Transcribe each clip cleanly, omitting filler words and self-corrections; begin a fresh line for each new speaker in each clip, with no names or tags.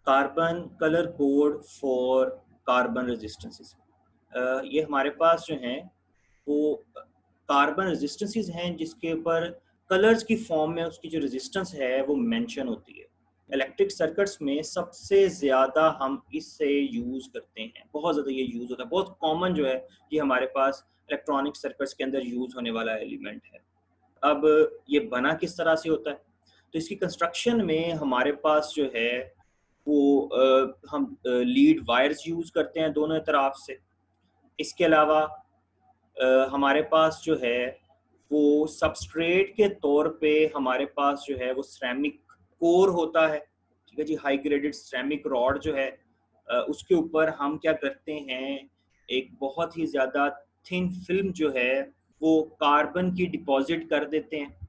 Carbon colour code for carbon resistances. ये हमारे पास जो हैं वो कार्बन रेजिस्टेंसेस हैं जिसके ऊपर कलर्स की फॉर्म में उसकी जो रेजिस्टेंस है वो मेंशन होती है। इलेक्ट्रिक सर्किट्स में सबसे ज़्यादा हम इससे यूज़ करते हैं, बहुत ज़्यादा ये यूज़ होता है, बहुत कॉमन जो है ये हमारे पास इलेक्ट्रॉनिक सर्किट्स के अंदर यूज़ होने वाला एलिमेंट है। अब ये बना किस तरह से होता है? तो इसकी कंस्ट्रक्शन में हमारे पास जो है वो हम लीड वायर्स यूज़ करते हैं दोनों तरफ से। इसके अलावा हमारे पास जो है वो सबस्ट्रेट के तौर पे हमारे पास जो है वो सिरेमिक कोर होता है, ठीक है जी। हाई ग्रेडेड सिरेमिक रॉड जो है उसके ऊपर हम क्या करते हैं, एक बहुत ही ज़्यादा थिन फिल्म जो है वो कार्बन की डिपॉजिट कर देते हैं।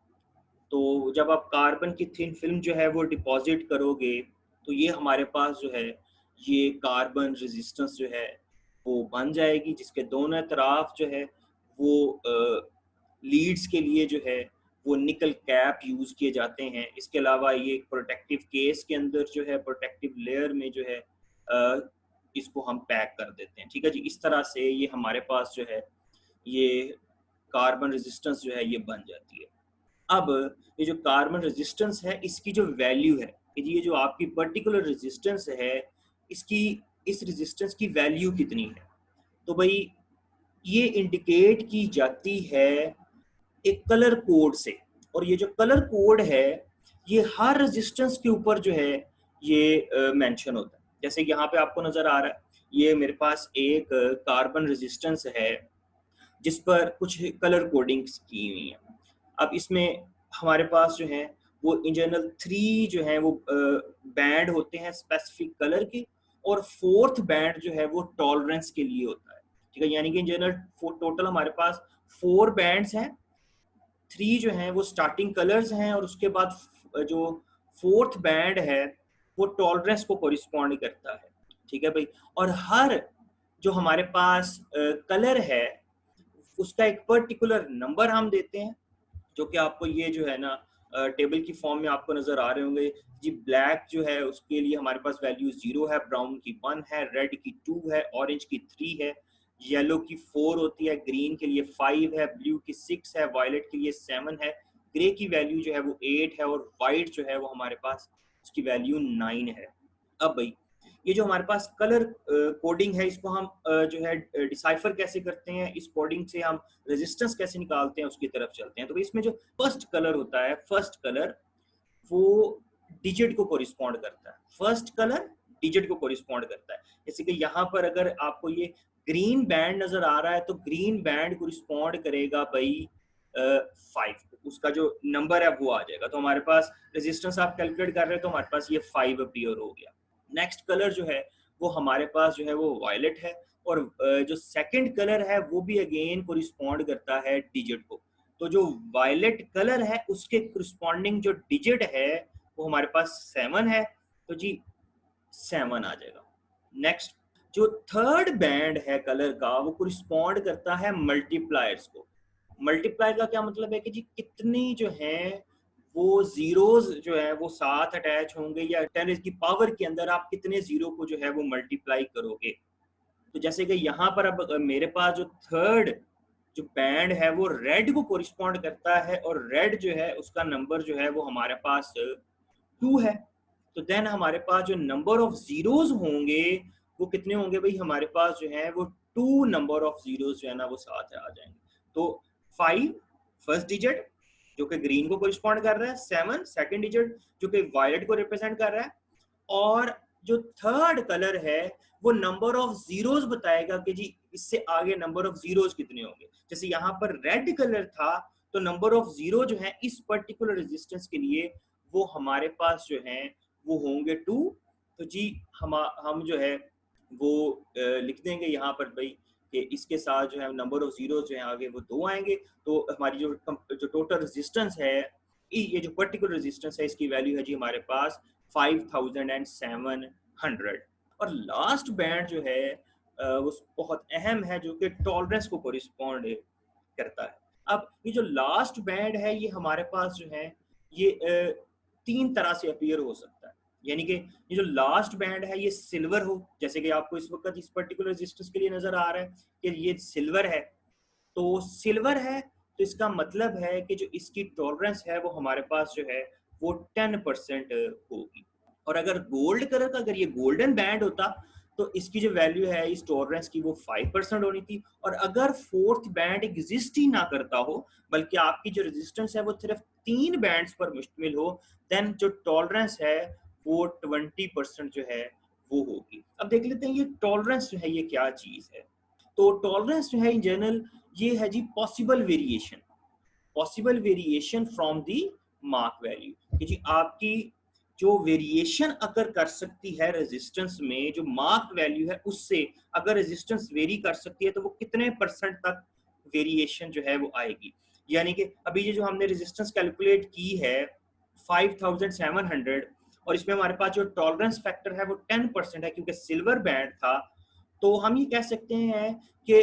तो जब आप कार्बन की थिन फिल्म जो है वो डिपॉजिट करोगे तो ये हमारे पास जो है ये कार्बन रेजिस्टेंस जो है वो बन जाएगी, जिसके दोनों तरफ जो है वो लीड्स के लिए जो है वो निकल कैप यूज़ किए जाते हैं। इसके अलावा ये प्रोटेक्टिव केस के अंदर जो है प्रोटेक्टिव लेयर में जो है इसको हम पैक कर देते हैं, ठीक है जी। इस तरह से ये हमारे पास जो है ये कार्बन रेजिस्टेंस जो है ये बन जाती है। अब ये जो कार्बन रेजिस्टेंस है इसकी जो वैल्यू है, ये जो आपकी पर्टिकुलर रेजिस्टेंस है इसकी, इस रेजिस्टेंस की वैल्यू कितनी है, तो भाई ये इंडिकेट की जाती है एक कलर कोड से। और ये जो कलर कोड है ये हर रेजिस्टेंस के ऊपर जो है ये मेंशन होता है। जैसे यहाँ पे आपको नजर आ रहा है, ये मेरे पास एक कार्बन रेजिस्टेंस है जिस पर कुछ कलर कोडिंग्स की हुई हैं। अब इसमें हमारे पास जो है वो इन जनरल 3 जो है वो बैंड होते हैं स्पेसिफिक कलर के, और 4th बैंड जो है वो टॉलरेंस के लिए होता है, ठीक है। यानी कि इन जनरल टोटल हमारे पास 4 बैंड्स हैं, 3 जो हैं वो स्टार्टिंग कलर्स हैं, और उसके बाद जो 4th बैंड है वो टॉलरेंस को कोरिस्पॉन्ड करता है, ठीक है भाई। और हर जो हमारे पास कलर है उसका एक पर्टिकुलर नंबर हम देते हैं, जो कि आपको ये जो है ना टेबल की फॉर्म में आपको नजर आ रहे होंगे जी। ब्लैक जो है उसके लिए हमारे पास वैल्यू 0 है, ब्राउन की 1 है, रेड की 2 है, ऑरेंज की 3 है, येलो की 4 होती है, ग्रीन के लिए 5 है, ब्लू की 6 है, वायलेट के लिए 7 है, ग्रे की वैल्यू जो है वो 8 है, और वाइट जो है वो हमारे पास उसकी वैल्यू 9 है। अब भाई ये जो हमारे पास कलर कोडिंग है इसको हम जो है डिसाइफर कैसे करते हैं, इस कोडिंग से हम रेजिस्टेंस कैसे निकालते हैं उसकी तरफ चलते हैं। तो इसमें जो फर्स्ट कलर होता है, फर्स्ट कलर वो डिजिट को कोरिस्पॉन्ड करता है, फर्स्ट कलर डिजिट को कोरिस्पॉन्ड करता है। जैसे कि यहाँ पर अगर आपको ये ग्रीन बैंड नजर आ रहा है तो ग्रीन बैंड कोरिस्पॉन्ड करेगा भाई 5, उसका जो नंबर है वो आ जाएगा। तो हमारे पास रेजिस्टेंस आप कैलकुलेट कर रहे हैं तो हमारे पास ये 5 अपीयर हो गया। नेक्स्ट कलर जो है वो हमारे पास जो है वो वायलेट है, और जो सेकंड कलर है वो भी अगेन कोरिस्पॉन्ड करता है डिजिट को। तो जो वायलेट कलर है उसके कोरिस्पॉन्डिंग जो डिजिट है वो हमारे पास 7 है, तो जी 7 आ जाएगा। नेक्स्ट जो थर्ड बैंड है कलर का वो कोरिस्पॉन्ड करता है मल्टीप्लायर्स को। मल्टीप्लाई का क्या मतलब है कि जी कितनी जो है वो जीरोस जो है वो साथ अटैच होंगे, या 10 की पावर के अंदर आप कितने जीरो को जो है वो मल्टीप्लाई करोगे। तो जैसे कि यहाँ पर अब मेरे पास जो थर्ड जो बैंड है वो रेड को कोरिस्पॉन्ड करता है, और रेड जो है उसका नंबर जो है वो हमारे पास 2 है। तो देन हमारे पास जो नंबर ऑफ जीरोस होंगे वो कितने होंगे भाई, हमारे पास जो है वो 2 नंबर ऑफ जीरोस जो है ना वो साथ आ जाएंगे। तो 5 फर्स्ट डिजिट जो कि ग्रीन को कोरिस्पॉन्ड कर रहा है, 7 सेकंड डिजिट जो कि वायलेट को रिप्रेजेंट कर रहा है, और जो थर्ड कलर है वो नंबर ऑफ जीरोस बताएगा कि जी इससे आगे नंबर ऑफ जीरोस कितने होंगे। जैसे यहाँ पर रेड कलर था तो नंबर ऑफ जीरो जो है इस पर्टिकुलर रेजिस्टेंस के लिए वो हमारे पास जो है वो होंगे 2। तो जी हम जो है वो लिख देंगे यहाँ पर भाई कि इसके साथ जो है नंबर ऑफ जीरो जो है आगे वो 2 आएंगे। तो हमारी जो टोटल रेजिस्टेंस है, ये जो पर्टिकुलर रेजिस्टेंस है इसकी वैल्यू है जी हमारे पास 5700। और लास्ट बैंड जो है वो बहुत अहम है, जो कि टॉलरेंस को कोरिस्पॉन्ड करता है। अब ये जो लास्ट बैंड है ये हमारे पास जो है ये 3 तरह से अपीयर हो सकता है। यानी कि ये जो लास्ट बैंड है ये सिल्वर हो, जैसे कि आपको इस वक्त इस पर्टिकुलर रेजिस्टेंस के लिए नजर आ रहा है कि ये सिल्वर है, तो सिल्वर है तो इसका मतलब है कि जो इसकी टॉलरेंस है वो हमारे पास जो है वो 10% होगी। और अगर गोल्ड कलर का अगर ये गोल्डन बैंड होता तो इसकी जो वैल्यू है इस टॉलरेंस की वो 5% होनी थी। और अगर फोर्थ बैंड एग्जिस्ट ही ना करता हो, बल्कि आपकी जो रेजिस्टेंस है वो सिर्फ 3 बैंड्स पर मुश्तमिल हो, देन जो टॉलरेंस है वो 20% जो है वो होगी। अब देख लेते हैं ये टॉलरेंस जो है ये क्या चीज है। तो टॉलरेंस जो है इन जनरल ये है जी possible variation from the mark value, कि जी आपकी जो वेरिएशन अगर कर सकती है रेजिस्टेंस में, जो मार्क वैल्यू है उससे अगर रेजिस्टेंस वेरी कर सकती है तो वो कितने परसेंट तक वेरिएशन जो है वो आएगी। यानी कि अभी ये जो हमने रेजिस्टेंस कैलकुलेट की है 5700, और इसमें हमारे पास जो टॉलरेंस फैक्टर है वो 10% है क्योंकि सिल्वर बैंड था, तो हम ये कह सकते हैं कि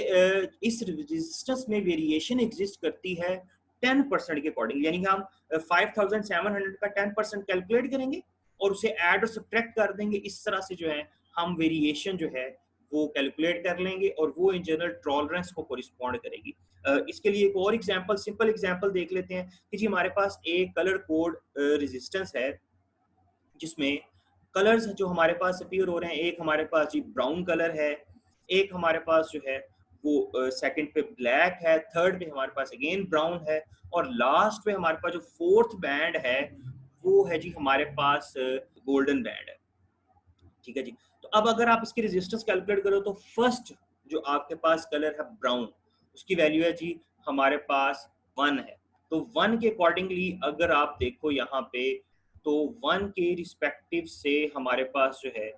इस रेजिस्टेंस में वेरिएशन एग्जिस्ट करती है 10% के अकॉर्डिंग। यानी कि हम 5700 का 10% कैलकुलेट करेंगे और उसे ऐड और सब्ट्रैक्ट कर देंगे। इस तरह से जो है हम वेरिएशन जो है वो कैलकुलेट कर लेंगे और वो इन जनरल टॉलरेंस को कोरिस्पॉन्ड करेगी। इसके लिए एक और एग्जांपल, सिंपल एग्जांपल देख लेते हैं कि जी हमारे पास एक कलर कोड रेजिस्टेंस है जिसमें कलर्स जो हमारे पास अपीयर हो रहे हैं, एक हमारे पास जी ब्राउन कलर है, एक हमारे पास जो है वो सेकंड पे ब्लैक है, थर्ड पे हमारे पास अगेन ब्राउन है, और लास्ट पे हमारे पास जो फोर्थ बैंड है वो है जी हमारे पास गोल्डन बैंड है। ठीक है जी। तो अब अगर आप इसकी रेजिस्टेंस कैलकुलेट करो तो फर्स्ट जो आपके पास कलर है ब्राउन, उसकी वैल्यू है जी हमारे पास 1 है। तो 1 के अकॉर्डिंगली अगर आप देखो यहाँ पे, तो 1 के रिस्पेक्टिव से हमारे पास जो है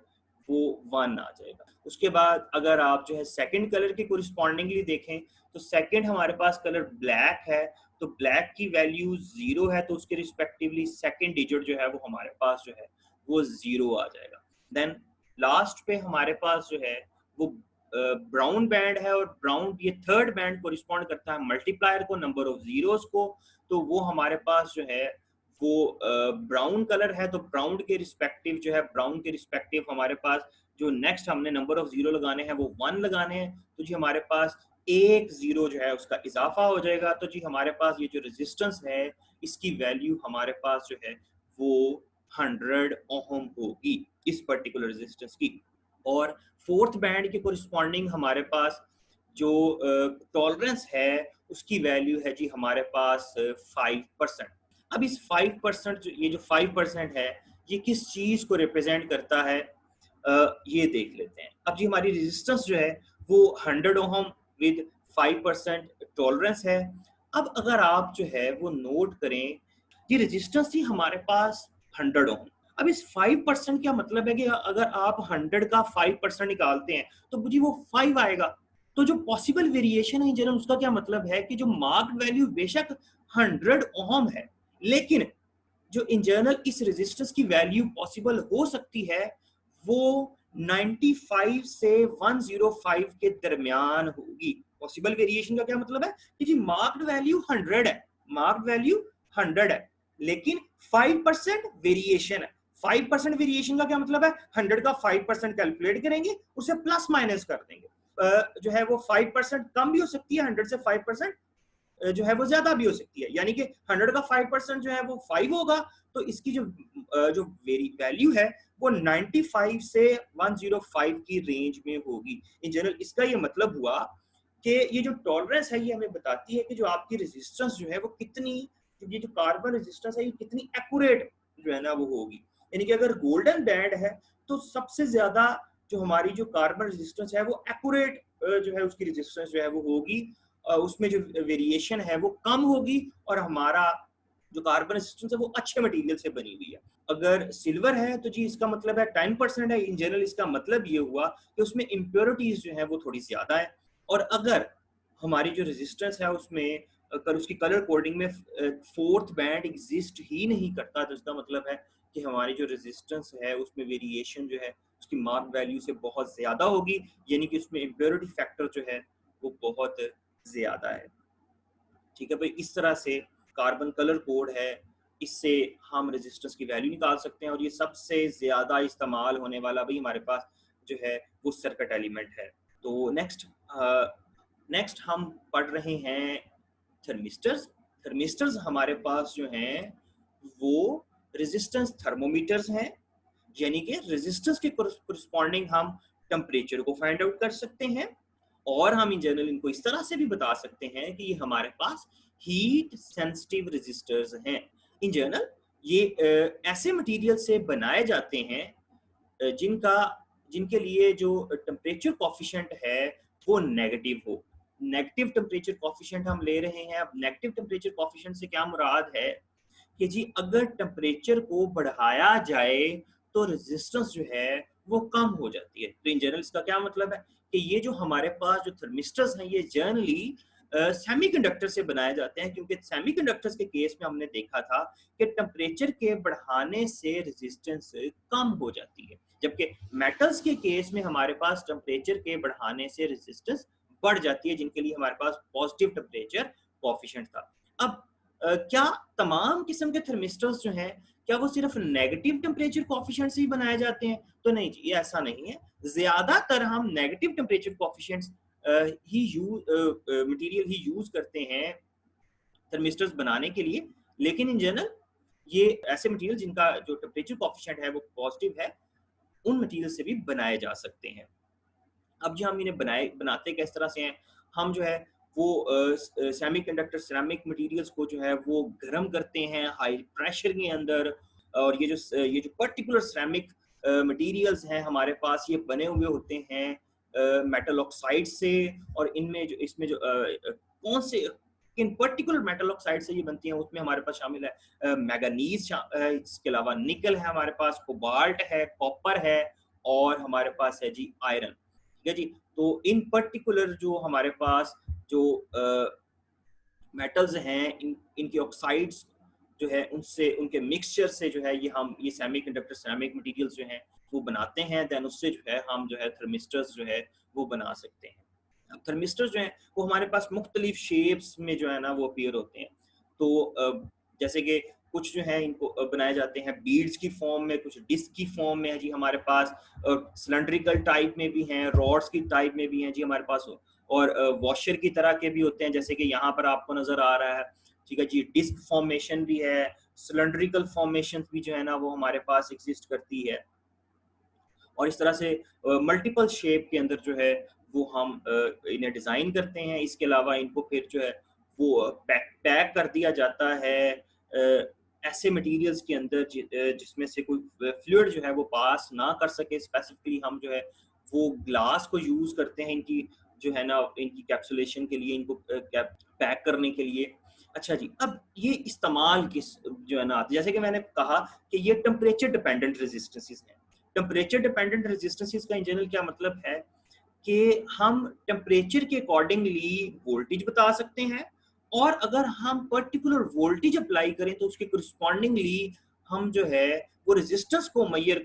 वो 1 आ जाएगा। उसके बाद अगर आप जो है सेकंड कलर के कोरिस्पॉन्डिंगली देखें तो सेकंड हमारे पास कलर ब्लैक है, तो ब्लैक की वैल्यू 0 है, तो उसके रिस्पेक्टिवली सेकंड डिजिट जो है वो हमारे पास जो है वो 0 आ जाएगा। देन लास्ट पे हमारे पास जो है वो ब्राउन बैंड है, और ब्राउन ये थर्ड बैंड कोरिस्पॉन्ड करता है मल्टीप्लायर को, नंबर ऑफ जीरोस को, तो वो हमारे पास जो है वो ब्राउन कलर है। तो ब्राउन के रिस्पेक्टिव जो है, ब्राउन के रिस्पेक्टिव हमारे पास जो नेक्स्ट हमने नंबर ऑफ जीरो लगाने हैं वो 1 लगाने हैं, तो जी हमारे पास एक जीरो जो है उसका इजाफा हो जाएगा। तो जी हमारे पास ये जो रेजिस्टेंस है इसकी वैल्यू हमारे पास जो है वो 100 ओहम होगी इस पर्टिकुलर रेजिस्टेंस की। और फोर्थ बैंड के कोरिस्पॉन्डिंग हमारे पास जो टॉलरेंस है उसकी वैल्यू है जी हमारे पास 5%। अब इस 5% ये जो 5% है ये किस चीज को रिप्रेजेंट करता है, ये देख लेते हैं। अब जी हमारी रेजिस्टेंस जो है वो 100 ओहम विद 5% टॉलरेंस है। अब अगर आप जो है वो नोट करें, ये रेजिस्टेंस थी हमारे पास 100 ओम। अब इस 5% क्या मतलब है कि अगर आप 100 का 5% निकालते हैं तो मुझे वो 5 आएगा। तो जो पॉसिबल वेरिएशन है जनरल उसका क्या मतलब है कि जो मार्क्ड वैल्यू बेशक 100 ओम है, लेकिन जो इन जनरल इस रेजिस्टेंस की वैल्यू पॉसिबल हो सकती है वो 95 से 105 के दरमियान होगी। पॉसिबल वेरिएशन का क्या मतलब है कि जी मार्क्ड वैल्यू 100 है, मार्क्ड वैल्यू 100 है, लेकिन 5% वेरिएशन है। 5% वेरिएशन का क्या मतलब है, 100 का 5% कैलकुलेट करेंगे, उसे प्लस माइनस कर देंगे। जो है वो 5% कम भी हो सकती है, 100 से 5% जो है वो ज्यादा भी हो सकती है। यानी कि 100 का 5% जो है वो 5 होगा, तो इसकी जो वैल्यू है वो 95 से 105 की रेंज में होगी। इन जनरल इसका ये मतलब हुआ कि ये जो टॉलरेंस है ये हमें बताती है कि जो आपकी रेजिस्टेंस जो है वो कितनी, ये जो कार्बन रेजिस्टेंस है ये कितनी एक्यूरेट जो है ना वो होगी। यानी कि अगर गोल्डन बैंड है तो सबसे ज्यादा जो हमारी जो कार्बन रेजिस्टेंस है वो एक्यूरेट जो है उसकी रेजिस्टेंस जो है वो होगी, उसमें जो वेरिएशन है वो कम होगी, और हमारा जो कार्बन रेजिस्टेंस है वो अच्छे मटेरियल से बनी हुई है। अगर सिल्वर है तो जी इसका मतलब है 10% है। इन जनरल इसका मतलब ये हुआ कि उसमें इम्प्योरिटीज जो है वो थोड़ी ज्यादा है। और अगर हमारी जो रेजिस्टेंस है उसमें अगर उसकी कलर कोडिंग में फोर्थ बैंड एग्जिस्ट ही नहीं करता, तो इसका मतलब है कि हमारी जो रेजिस्टेंस है उसमें वेरिएशन जो है उसकी मार्क वैल्यू से बहुत ज्यादा होगी, यानी कि उसमें इम्प्योरिटी फैक्टर जो है वो बहुत ज्यादा है। ठीक है भाई, इस तरह से कार्बन कलर कोड है, इससे हम रेजिस्टेंस की वैल्यू निकाल सकते हैं, और ये सबसे ज़्यादा इस्तेमाल होने वाला भी हमारे पास जो है वो सर्किट एलिमेंट है। तो नेक्स्ट हम पढ़ रहे हैं थर्मिस्टर्स। थर्मिस्टर्स हमारे पास जो हैं वो रेजिस्टेंस थर्मोमीटर्स हैं, यानी कि रेजिस्टेंस के कोरिस्पॉन्डिंग हम टेम्परेचर को फाइंड आउट कर सकते हैं, और हम इन जनरल इनको इस तरह से भी बता सकते हैं कि ये हमारे पास हीट सेंसिटिव रेजिस्टर्स हैं। इन जनरल ये ऐसे मटेरियल से बनाए जाते हैं जिनका जिनके लिए जो टेम्परेचर कॉफिशिएंट है वो नेगेटिव हो। नेगेटिव टेम्परेचर कॉफिशिएंट हम ले रहे हैं। अब नेगेटिव टेम्परेचर कॉफिशिएंट से क्या मुराद है कि जी अगर टेम्परेचर को बढ़ाया जाए तो रेजिस्टेंस जो है वो कम हो जाती है। तो इन जनरल इसका क्या मतलब है कि ये जो हमारे पास जो थर्मिस्टर्स हैं ये जनरली सेमीकंडक्टर से बनाए जाते हैं, क्योंकि सेमीकंडक्टर्स के केस में हमने देखा था कि टेम्परेचर के बढ़ाने से रेजिस्टेंस कम हो जाती है, जबकि मेटल्स के केस में हमारे पास टेम्परेचर के बढ़ाने से रेजिस्टेंस बढ़ जाती है, जिनके लिए हमारे पास पॉजिटिव टेम्परेचर कोएफिशिएंट था। अब क्या तमाम किस्म के थर्मिस्टर्स जो हैं क्या वो सिर्फ नेगेटिव टेम्परेचर कोएफिशिएंट से ही बनाए जाते हैं? तो नहीं जी, ये ऐसा नहीं है। ज्यादातर हम नेगेटिव टेम्परेचर कोएफिशिएंट्स मटेरियल ही यूज करते हैं थर्मिस्टर्स बनाने के लिए, लेकिन इन जनरल ये ऐसे मटेरियल जिनका जो टेम्परेचर कोएफिशिएंट है वो पॉजिटिव है, उन मटेरियल से भी बनाए जा सकते हैं। अब जो हम इन्हें बनाते किस तरह से हैं, हम जो है वो सेमीकंडक्टर सिरेमिक मटेरियल्स को जो है वो गर्म करते हैं हाई प्रेशर के अंदर, और ये जो पर्टिकुलर सिरेमिक मटेरियल्स हैं हमारे पास ये बने हुए होते हैं मेटल ऑक्साइड से, और इसमें जो कौन से किन पर्टिकुलर मेटल ऑक्साइड से ये बनती हैं उसमें हमारे पास शामिल है मैंगनीज, इसके अलावा निकल है हमारे पास, कोबाल्ट है, कॉपर है, और हमारे पास है जी आयरन। ठीक है जी। तो इन पर्टिकुलर जो हमारे पास जो मेटल्स हैं, इनके ऑक्साइड्स जो है उनसे उनके मिक्सचर से जो है ये सेमीकंडक्टर सिरेमिक मटेरियल्स जो हैं वो बनाते हैं, देन उससे जो है हम जो है थर्मिस्टर्स जो है वो बना सकते हैं। अब थर्मिस्टर्स जो हैं वो हमारे पास मुख्तलिफ शेप्स में जो है ना वो अपीयर होते हैं। तो जैसे कि कुछ जो है इनको बनाए जाते हैं बीड्स की फॉर्म में, कुछ डिस्क की फॉर्म में है जी हमारे पास, सिलेंड्रिकल टाइप में भी हैं, रॉड्स की टाइप में भी हैं जी हमारे पास, और वॉशर की तरह के भी होते हैं, जैसे कि यहाँ पर आपको नजर आ रहा है। ठीक है जी। डिस्क फॉर्मेशन भी है, सिलेंड्रिकल फॉर्मेशन भी जो है ना वो हमारे पास एग्जिस्ट करती है, और इस तरह से मल्टीपल शेप के अंदर जो है वो हम इन्हें डिजाइन करते हैं। इसके अलावा इनको फिर जो है वो पैक कर दिया जाता है ऐसे मटेरियल्स के अंदर जिसमें से कोई फ्लूइड जो है वो पास ना कर सके। स्पेसिफिकली हम जो है वो ग्लास को यूज करते हैं इनकी जो है ना इनकी कैप्सुलेशन के लिए, इनको पैक करने के लिए। अच्छा जी, अब ये इस्तेमाल किस जो है ना, जैसे कि मैंने कहा कि ये टेम्परेचर डिपेंडेंट रेजिस्टेंसेस हैं। टेम्परेचर डिपेंडेंट रेजिस्टेंसेस का इन जनरल क्या मतलब है कि हम टेम्परेचर के अकॉर्डिंगली वोल्टेज बता सकते हैं, और अगर हम पर्टिकुलर वोल्टेज अप्लाई करें तो उसके करस्पॉन्डिंगली हम जो है वो रेजिस्टेंस को मैयर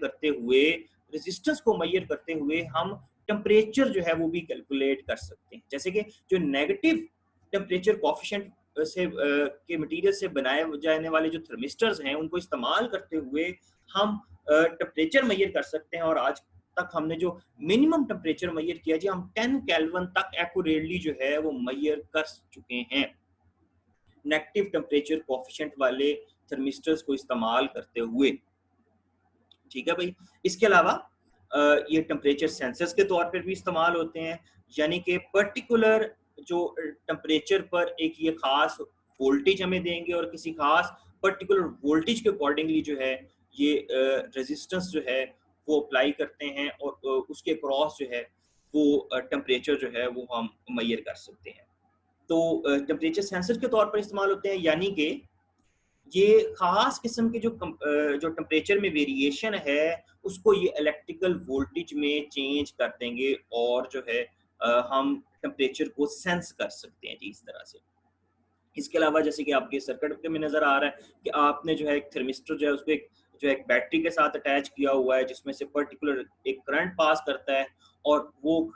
करते हुए हम टेम्परेचर जो है वो भी कैलकुलेट कर सकते हैं। जैसे कि जो नेगेटिव टेम्परेचर कोएफिशिएंट से के मटेरियल से बनाए जाने वाले जो थर्मिस्टर्स हैं उनको इस्तेमाल करते हुए हम टेम्परेचर मैयर कर सकते हैं, और आज तक हमने जो मिनिमम टेम्परेचर मैयर किया जी हम 10 केल्विन तक एक्यूरेटली जो है वो मैयर कर चुके हैं नेगेटिव टेम्परेचर कोएफिशिएंट वाले थर्मिस्टर्स को इस्तेमाल करते हुए। ठीक है भाई। इसके अलावा ये टेम्परेचर सेंसर्स के तौर पर भी इस्तेमाल होते हैं, यानी कि पर्टिकुलर जो टेम्परेचर पर एक ये खास वोल्टेज हमें देंगे, और किसी खास पर्टिकुलर वोल्टेज के अकॉर्डिंगली जो है ये रेजिस्टेंस जो है वो अप्लाई करते हैं, और उसके क्रॉस जो है वो टेम्परेचर जो है वो हम मैयर कर सकते हैं। तो टेम्परेचर सेंसर के तौर पर इस्तेमाल होते हैं, यानी कि ये खास किस्म के जो टेम्परेचर में वेरिएशन है उसको ये इलेक्ट्रिकल वोल्टेज में चेंज कर देंगे, और जो है हम टेम्परेचर को सेंस कर सकते हैं जी इस तरह से। इसके अलावा जैसे कि आपके सर्किट में नजर आ रहा है कि आपने जो है एक थर्मिस्टर जो है उसको एक बैटरी के साथ अटैच किया हुआ है, जिसमें से पर्टिकुलर एक करंट पास करता है, और वो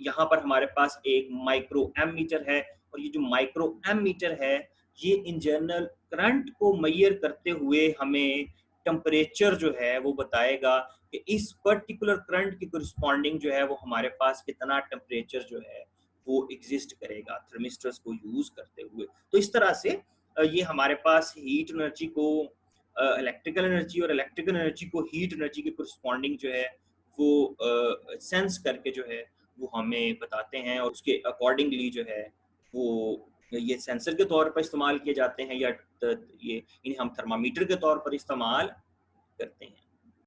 यहाँ पर हमारे पास एक माइक्रो एम मीटर है, और ये जो माइक्रो एम मीटर है ये इन जनरल करंट को मेजर करते हुए हमें टेम्परेचर जो है वो बताएगा कि इस पर्टिकुलर करंट के कोरिस्पॉन्डिंग जो है वो हमारे पास कितना टेम्परेचर जो है वो एग्जिस्ट करेगा थर्मिस्टर्स को यूज करते हुए। तो इस तरह से ये हमारे पास हीट एनर्जी को इलेक्ट्रिकल एनर्जी और इलेक्ट्रिकल एनर्जी को हीट एनर्जी के कोरिस्पॉन्डिंग जो है वो सेंस करके जो है वो हमें बताते हैं, और उसके अकॉर्डिंगली जो है वो ये सेंसर के तौर पर इस्तेमाल किए जाते हैं, या ये इन्हें हम थर्मामीटर के तौर पर इस्तेमाल करते हैं।